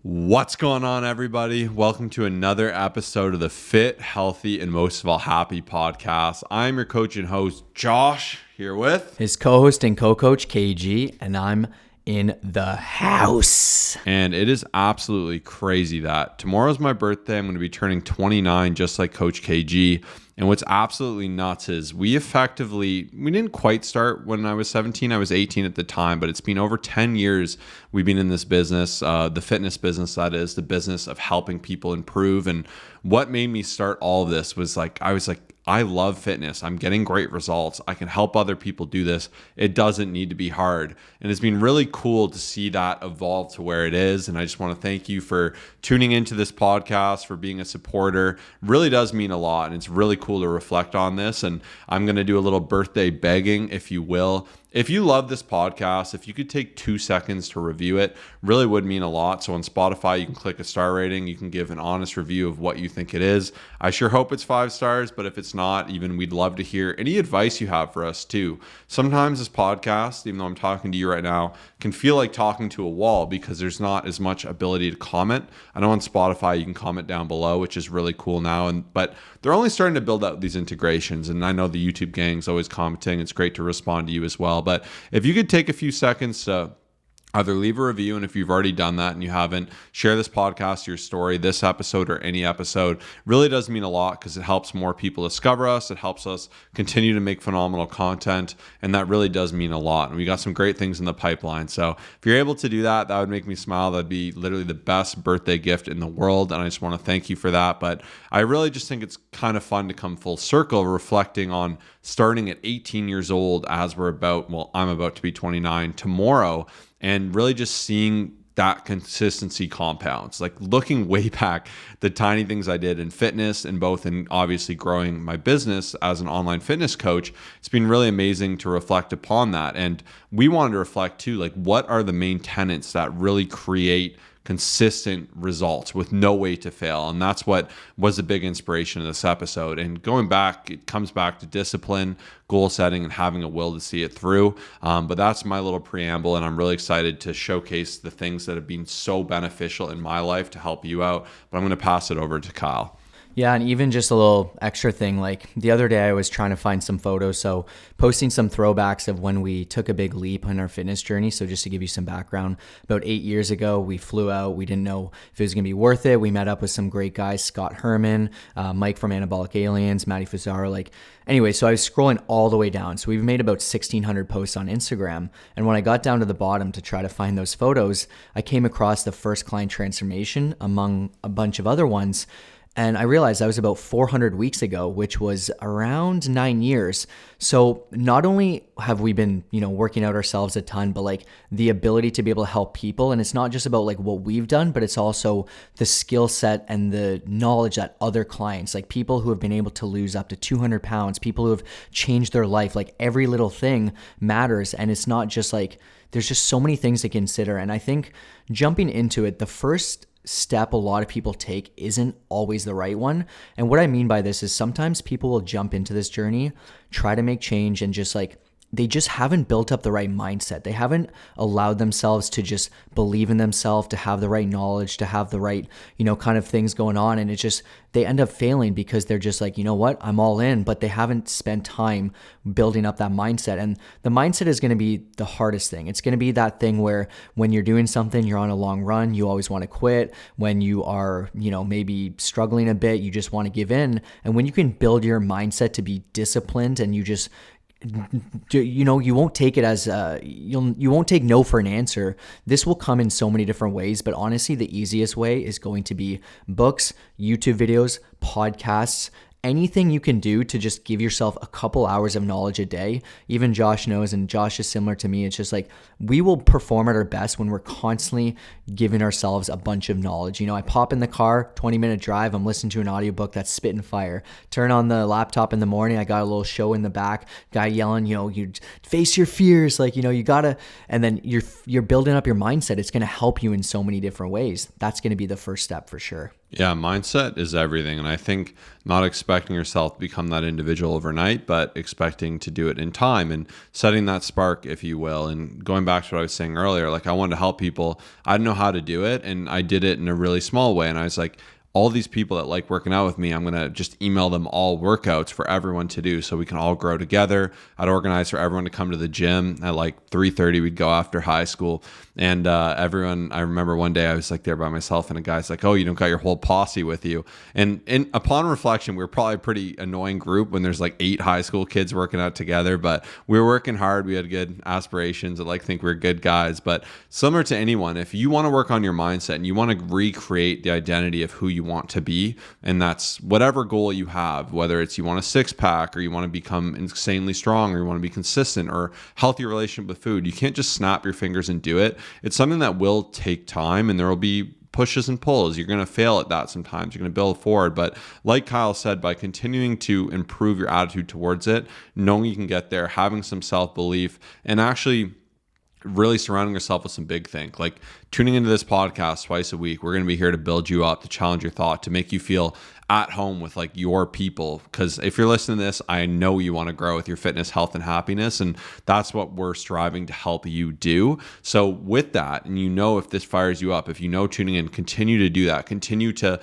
What's going on, everybody? Welcome to another episode of the Fit, Healthy, and Most of All Happy podcast. I'm your coach and host, Josh, here with his co-host and co-coach, KG, and I'm in the house. And it is absolutely crazy that tomorrow's my birthday. I'm going to be turning 29, just like Coach KG. And what's absolutely nuts is we didn't quite start when I was 17. I was 18 at the time, but it's been over 10 years we've been in this business, the fitness business, that is, the business of helping people improve. And what made me start all of this was I love fitness. I'm getting great results. I can help other people do this. It doesn't need to be hard. And it's been really cool to see that evolve to where it is. And I just want to thank you for tuning into this podcast, for being a supporter. It really does mean a lot. And it's really cool to reflect on this. And I'm going to do a little birthday begging, if you will. If you love this podcast, if you could take 2 seconds to review it, really would mean a lot. So on Spotify, you can click a star rating. You can give an honest review of what you think it is. I sure hope it's 5 stars, but if it's not, even we'd love to hear any advice you have for us too. Sometimes this podcast, even though I'm talking to you right now, can feel like talking to a wall because there's not as much ability to comment. I know on Spotify, you can comment down below, which is really cool now. But they're only starting to build out these integrations. And I know the YouTube gang's always commenting. It's great to respond to you as well. But if you could take a few seconds to either leave a review, and if you've already done that and you haven't, share this podcast, your story, this episode, or any episode. Really does mean a lot because it helps more people discover us. It helps us continue to make phenomenal content, and that really does mean a lot. And we got some great things in the pipeline. So if you're able to do that, that would make me smile. That'd be literally the best birthday gift in the world, and I just want to thank you for that. But I really just think it's kind of fun to come full circle, reflecting on starting at 18 years old as I'm about to be 29 tomorrow, and really just seeing that consistency compounds. Like looking way back, the tiny things I did in fitness and both in obviously growing my business as an online fitness coach, it's been really amazing to reflect upon that. And we wanted to reflect too, like what are the main tenets that really create consistent results with no way to fail. And that's what was a big inspiration of this episode. And going back, it comes back to discipline, goal setting, and having a will to see it through. But that's my little preamble. And I'm really excited to showcase the things that have been so beneficial in my life to help you out. But I'm going to pass it over to Kyle. Yeah, and even just a little extra thing, like the other day I was trying to find some photos, so posting some throwbacks of when we took a big leap on our fitness journey. So just to give you some background, about 8 years ago, we flew out. We didn't know if it was going to be worth it. We met up with some great guys, Scott Herman, Mike from Anabolic Aliens, Matty Fusaro. Anyway, so I was scrolling all the way down. So we've made about 1,600 posts on Instagram. And when I got down to the bottom to try to find those photos, I came across the first client transformation among a bunch of other ones. And I realized that was about 400 weeks ago, which was around 9 years. So not only have we been, working out ourselves a ton, but the ability to be able to help people. And it's not just about what we've done, but it's also the skill set and the knowledge that other clients, like people who have been able to lose up to 200 pounds, people who have changed their life, every little thing matters. And it's not just there's just so many things to consider. And I think jumping into it, the first step a lot of people take isn't always the right one. And what I mean by this is sometimes people will jump into this journey, try to make change, and just they just haven't built up the right mindset. They haven't allowed themselves to just believe in themselves, to have the right knowledge, to have the right, kind of things going on. And it's just, they end up failing because they're just you know what, I'm all in, but they haven't spent time building up that mindset. And the mindset is going to be the hardest thing. It's going to be that thing where when you're doing something, you're on a long run, you always want to quit. When you are, maybe struggling a bit, you just want to give in. And when you can build your mindset to be disciplined and you just, you won't take it as you won't take no for an answer. This will come in so many different ways, but honestly, the easiest way is going to be books, YouTube videos, podcasts, anything you can do to just give yourself a couple hours of knowledge a day. Even Josh knows, and Josh is similar to me. It's just we will perform at our best when we're constantly giving ourselves a bunch of knowledge. I pop in the car, 20-minute drive, I'm listening to an audiobook that's spitting fire. Turn on the laptop in the morning, I got a little show in the back, guy yelling, you face your fears, you gotta, and then you're building up your mindset. It's gonna help you in so many different ways. That's gonna be the first step for sure. Yeah, mindset is everything. And I think not expecting yourself to become that individual overnight, but expecting to do it in time and setting that spark, if you will. And going back to what I was saying earlier, like I wanted to help people. I didn't know how to do it. And I did it in a really small way. And I was like, all these people that like working out with me, I'm going to just email them all workouts for everyone to do so we can all grow together. I'd organize for everyone to come to the gym at like 3:30. We'd go after high school. And everyone, I remember one day I was like there by myself and a guy's like, oh, you don't got your whole posse with you. And upon reflection, we were probably a pretty annoying group when there's like 8 high school kids working out together, but we were working hard. We had good aspirations. I like think we we're good guys, but similar to anyone, if you want to work on your mindset and you want to recreate the identity of who you want to be, and that's whatever goal you have, whether it's you want a 6-pack or you want to become insanely strong or you want to be consistent or healthy relationship with food, you can't just snap your fingers and do it. It's something that will take time and there will be pushes and pulls. You're going to fail at that sometimes. You're going to build forward. But like Kyle said, by continuing to improve your attitude towards it, knowing you can get there, having some self-belief, and actually really surrounding yourself with some big think, like tuning into this podcast twice a week. We're going to be here to build you up, to challenge your thought, to make you feel at home with like your people. Because if you're listening to this, I know you want to grow with your fitness, health, and happiness. And that's what we're striving to help you do. So with that, and if this fires you up, if tuning in, continue to do that. Continue to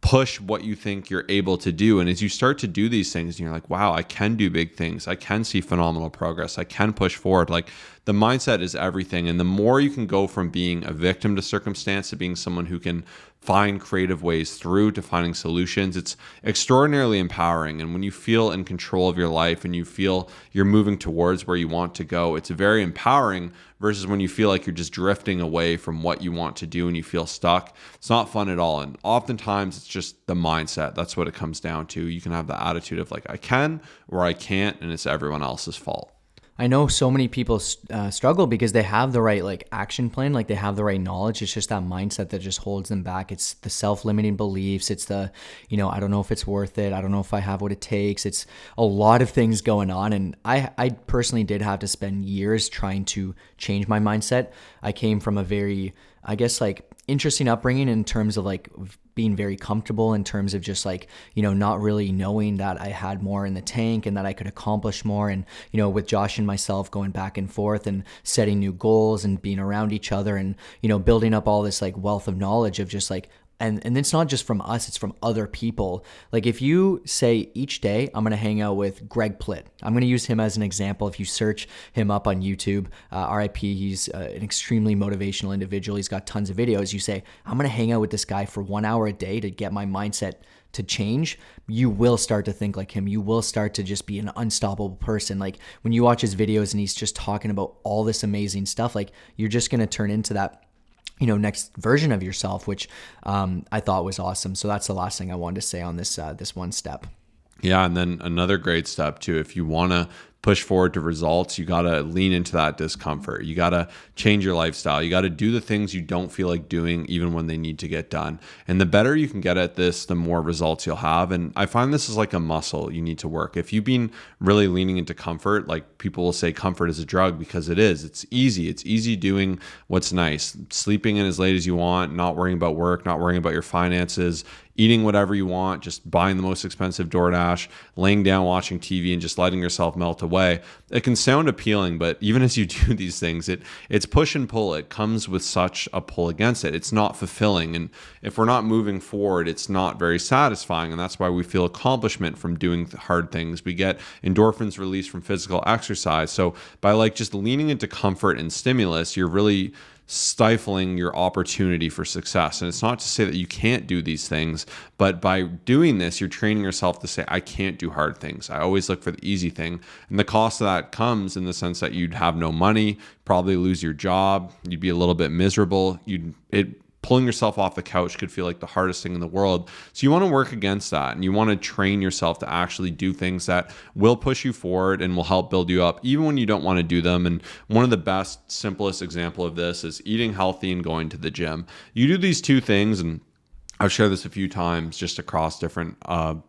push what you think you're able to do. And as you start to do these things and you're like, wow, I can do big things. I can see phenomenal progress. I can push forward. Like the mindset is everything. And the more you can go from being a victim to circumstance to being someone who can find creative ways through to finding solutions, it's extraordinarily empowering. And when you feel in control of your life and you feel you're moving towards where you want to go, it's very empowering versus when you feel like you're just drifting away from what you want to do and you feel stuck. It's not fun at all. And oftentimes it's just the mindset. That's what it comes down to. You can have the attitude of like, I can or I can't, and it's everyone else's fault. I know so many people struggle because they have the right like action plan, like they have the right knowledge. It's just that mindset that just holds them back. It's the self-limiting beliefs. It's the, I don't know if it's worth it. I don't know if I have what it takes. It's a lot of things going on. And I personally did have to spend years trying to change my mindset. I came from a very, I guess, like interesting upbringing in terms of like being very comfortable in terms of just like, not really knowing that I had more in the tank and that I could accomplish more. And, with Josh and myself going back and forth and setting new goals and being around each other and, building up all this like wealth of knowledge of just like, and it's not just from us, it's from other people. Like if you say each day, I'm going to hang out with Greg Plitt. I'm going to use him as an example. If you search him up on YouTube, RIP, he's an extremely motivational individual. He's got tons of videos. You say, I'm going to hang out with this guy for 1 hour a day to get my mindset to change. You will start to think like him. You will start to just be an unstoppable person. Like when you watch his videos and he's just talking about all this amazing stuff, like you're just going to turn into that next version of yourself, which I thought was awesome. So that's the last thing I wanted to say on this one step. Yeah, and then another great step too, if you want to push forward to results, you got to lean into that discomfort. You got to change your lifestyle. You got to do the things you don't feel like doing even when they need to get done. And the better you can get at this, the more results you'll have. And I find this is like a muscle you need to work. If you've been really leaning into comfort, like people will say comfort is a drug because it is. It's easy. It's easy doing what's nice. Sleeping in as late as you want, not worrying about work, not worrying about your finances, eating whatever you want, just buying the most expensive DoorDash, laying down watching TV and just letting yourself melt away. It can sound appealing, but even as you do these things, it's push and pull. It comes with such a pull against it. It's not fulfilling. And if we're not moving forward, it's not very satisfying. And that's why we feel accomplishment from doing hard things. We get endorphins released from physical exercise. So by like just leaning into comfort and stimulus, you're really stifling your opportunity for success. And it's not to say that you can't do these things, but by doing this, you're training yourself to say, I can't do hard things. I always look for the easy thing. And the cost of that comes in the sense that you'd have no money, probably lose your job, you'd be a little bit miserable. Pulling yourself off the couch could feel like the hardest thing in the world. So you want to work against that, and you want to train yourself to actually do things that will push you forward and will help build you up even when you don't want to do them. And one of the best, simplest example of this is eating healthy and going to the gym. You do these two things, and I've shared this a few times just across different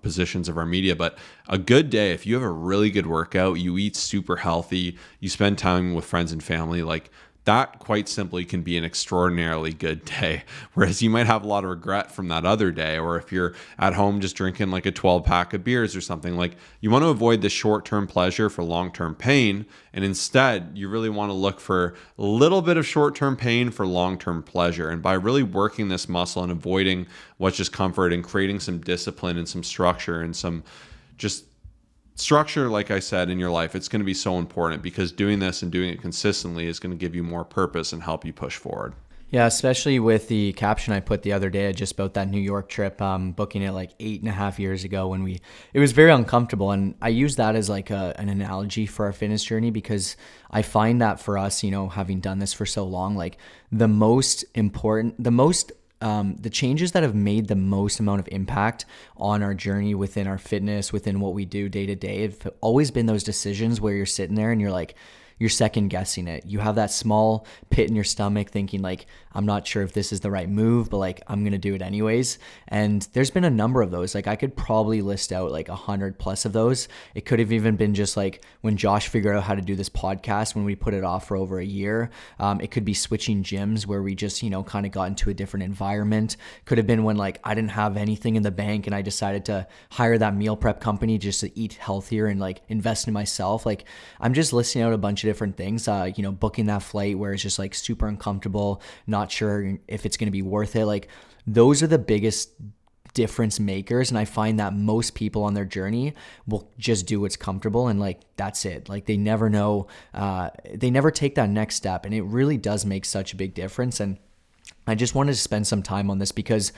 positions of our media, but a good day, if you have a really good workout, you eat super healthy, you spend time with friends and family, like that quite simply can be an extraordinarily good day. Whereas you might have a lot of regret from that other day, or if you're at home just drinking like a 12 pack of beers or something, like you want to avoid the short-term pleasure for long-term pain. And instead, you really want to look for a little bit of short-term pain for long-term pleasure. And by really working this muscle and avoiding what's just comfort and creating some discipline and some structure and some just structure, like I said, in your life, it's going to be so important, because doing this and doing it consistently is going to give you more purpose and help you push forward. Yeah, especially with the caption I put the other day just about that New York trip, booking it like 8.5 years ago it was very uncomfortable. And I use that as like an analogy for our fitness journey, because I find that for us, having done this for so long, like the changes that have made the most amount of impact on our journey within our fitness, within what we do day to day, have always been those decisions where you're sitting there and you're second guessing it. You have that small pit in your stomach thinking like, I'm not sure if this is the right move, but like, I'm going to do it anyways. And there's been a number of those. Like I could probably list out like 100 plus of those. It could have even been just like when Josh figured out how to do this podcast, when we put it off for over a year. It could be switching gyms where we just, kind of got into a different environment. Could have been when like I didn't have anything in the bank and I decided to hire that meal prep company just to eat healthier and like invest in myself. Like I'm just listing out a bunch of different things, booking that flight where it's just like super uncomfortable, not sure if it's going to be worth it. Like those are the biggest difference makers. And I find that most people on their journey will just do what's comfortable and like, that's it. Like they never know, they never take that next step. And it really does make such a big difference. And I just wanted to spend some time on this because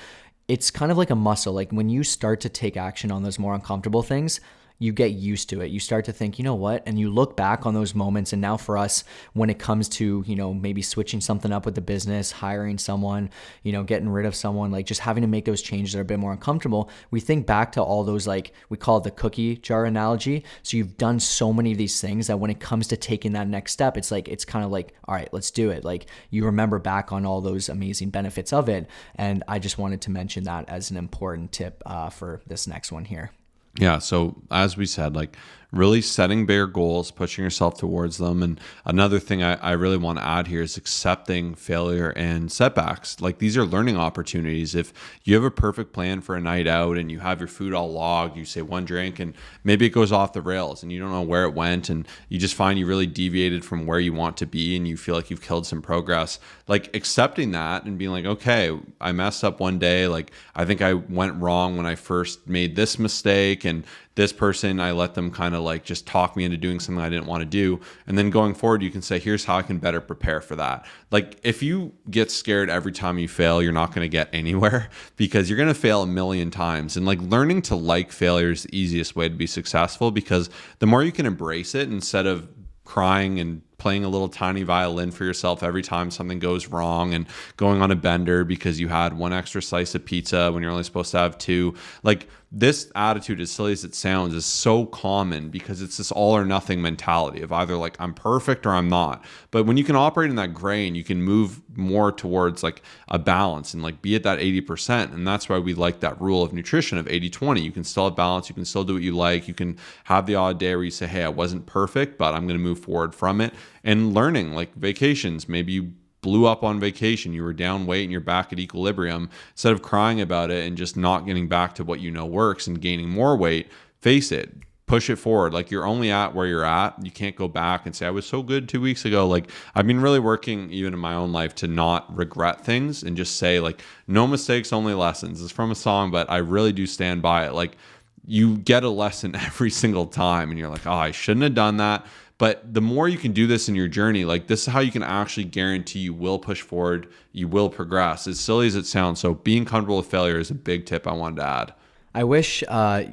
it's kind of like a muscle. Like when you start to take action on those more uncomfortable things, you get used to it. You start to think, you know what? And you look back on those moments. And now for us, when it comes to, maybe switching something up with the business, hiring someone, getting rid of someone, like just having to make those changes that are a bit more uncomfortable, we think back to all those, like we call it the cookie jar analogy. So you've done so many of these things that when it comes to taking that next step, it's kind of like, all right, let's do it. Like you remember back on all those amazing benefits of it. And I just wanted to mention that as an important tip for this next one here. Yeah. So as we said, like really setting bigger goals, pushing yourself towards them. And another thing I really want to add here is accepting failure and setbacks. Like these are learning opportunities. If you have a perfect plan for a night out and you have your food all logged, you say one drink and maybe it goes off the rails and you don't know where it went and you just find you really deviated from where you want to be and you feel like you've killed some progress, like accepting that and being like, okay, I messed up one day. Like I think I went wrong when I first made this mistake, and this person, I let them kind of like just talk me into doing something I didn't want to do. And then going forward, you can say, here's how I can better prepare for that. Like if you get scared every time you fail, you're not going to get anywhere because you're going to fail a million times. And like learning to like failure is the easiest way to be successful, because the more you can embrace it instead of crying and playing a little tiny violin for yourself every time something goes wrong and going on a bender because you had one extra slice of pizza when you're only supposed to have two. Like this attitude, as silly as it sounds, is so common because it's this all or nothing mentality of either like I'm perfect or I'm not. But when you can operate in that gray and you can move more towards like a balance and like be at that 80%. And that's why we like that rule of nutrition of 80-20. You can still have balance. You can still do what you like. You can have the odd day where you say, hey, I wasn't perfect, but I'm going to move forward from it. And learning, like vacations, maybe you blew up on vacation, you were down weight and you're back at equilibrium. Instead of crying about it and just not getting back to what you know works and gaining more weight, face it, push it forward. Like you're only at where you're at. You can't go back and say, I was so good 2 weeks ago. Like I've been really working even in my own life to not regret things and just say like, no mistakes, only lessons. It's from a song, but I really do stand by it. Like you get a lesson every single time and you're like, oh, I shouldn't have done that. But the more you can do this in your journey, like this is how you can actually guarantee you will push forward, you will progress, as silly as it sounds. So being comfortable with failure is a big tip I wanted to add. I wish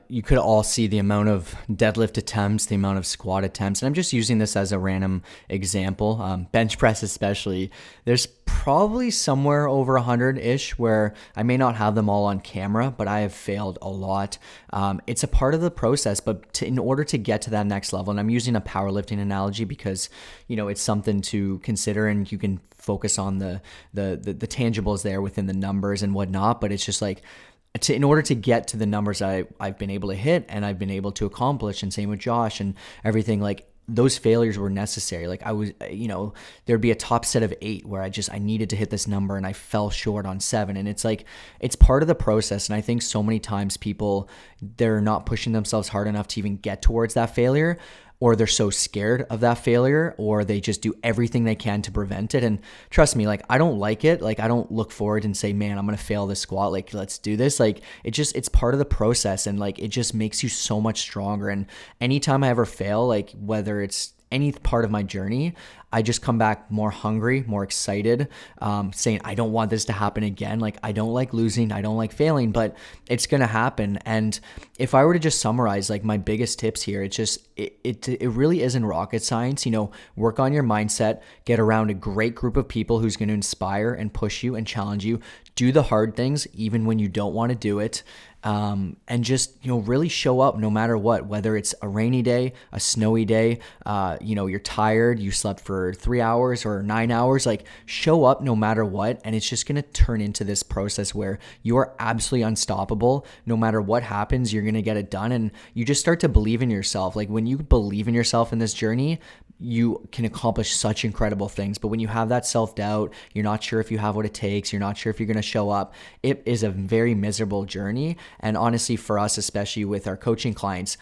you could all see the amount of deadlift attempts, the amount of squat attempts. And I'm just using this as a random example. Bench press especially. There's probably somewhere over 100-ish where I may not have them all on camera, but I have failed a lot. It's a part of the process, but in order to get to that next level, and I'm using a powerlifting analogy because, it's something to consider and you can focus on the tangibles there within the numbers and whatnot, but it's just like, in order to get to the numbers I've been able to hit and I've been able to accomplish, and same with Josh and everything, like those failures were necessary. Like I was, there'd be a top set of 8 where I needed to hit this number and I fell short on 7. And it's like, it's part of the process. And I think so many times people, they're not pushing themselves hard enough to even get towards that failure, or they're so scared of that failure, or they just do everything they can to prevent it. And trust me, like I don't like it. Like I don't look forward and say, man, I'm going to fail this squat. Like let's do this. Like it's part of the process, and like it just makes you so much stronger. And anytime I ever fail, like whether it's any part of my journey, I just come back more hungry, more excited, saying, I don't want this to happen again. Like, I don't like losing, I don't like failing, but it's going to happen. And if I were to just summarize, like my biggest tips here, it's just, it really isn't rocket science. Work on your mindset, get around a great group of people who's going to inspire and push you and challenge you. Do the hard things, even when you don't want to do it. And just, really show up no matter what, whether it's a rainy day, a snowy day, you're tired, you slept for 3 hours or 9 hours, like show up no matter what. And it's just going to turn into this process where you are absolutely unstoppable. No matter what happens, you're going to get it done. And you just start to believe in yourself. Like when you believe in yourself in this journey, you can accomplish such incredible things. But when you have that self-doubt, you're not sure if you have what it takes, you're not sure if you're going to show up, it is a very miserable journey. And honestly, for us, especially with our coaching clients,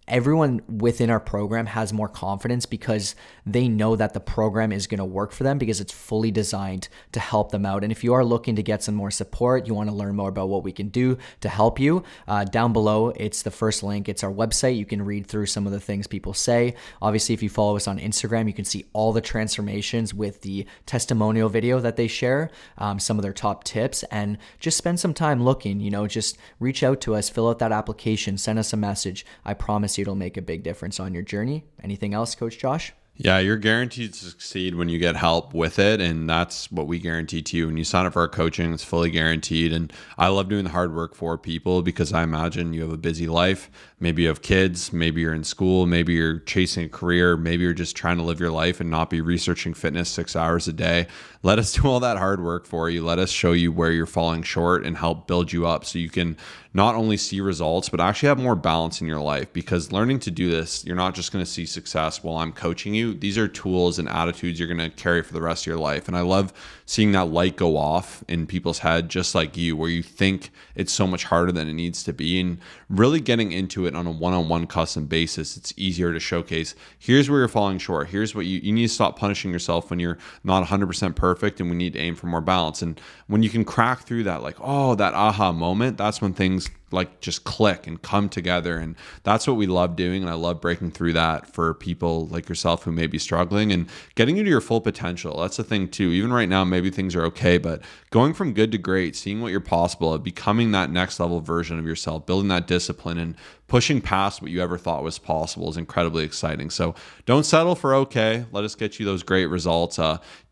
everyone within our program has more confidence because they know that the program is going to work for them because it's fully designed to help them out. And if you are looking to get some more support, you want to learn more about what we can do to help you, down below, it's the first link. It's our website. You can read through some of the things people say. Obviously, if you follow us on Instagram, you can see all the transformations with the testimonial video that they share, some of their top tips, and just spend some time looking, just reach out to us, fill out that application, send us a message. I promise you it'll make a big difference on your journey. Anything else, Coach Josh? Yeah, you're guaranteed to succeed when you get help with it. And that's what we guarantee to you. When you sign up for our coaching, it's fully guaranteed. And I love doing the hard work for people because I imagine you have a busy life. Maybe you have kids, maybe you're in school, maybe you're chasing a career, maybe you're just trying to live your life and not be researching fitness 6 hours a day. Let us do all that hard work for you. Let us show you where you're falling short and help build you up so you can not only see results, but actually have more balance in your life. Because learning to do this, you're not just going to see success while I'm coaching you. These are tools and attitudes you're going to carry for the rest of your life. And I love seeing that light go off in people's head, just like you, where you think it's so much harder than it needs to be. And really getting into it on a one-on-one custom basis, it's easier to showcase, here's where you're falling short. Here's what you need to stop punishing yourself when you're not 100% perfect, and we need to aim for more balance. And when you can crack through that, like, oh, that aha moment, that's when things like just click and come together. And that's what we love doing. And I love breaking through that for people like yourself who may be struggling and getting you to your full potential. That's the thing too. Even right now, maybe things are okay, but going from good to great, seeing what you're possible of, becoming that next level version of yourself, building that discipline and pushing past what you ever thought was possible is incredibly exciting. So don't settle for okay. Let us get you those great results.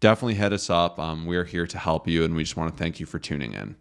Definitely hit us up. We are here to help you, and we just want to thank you for tuning in.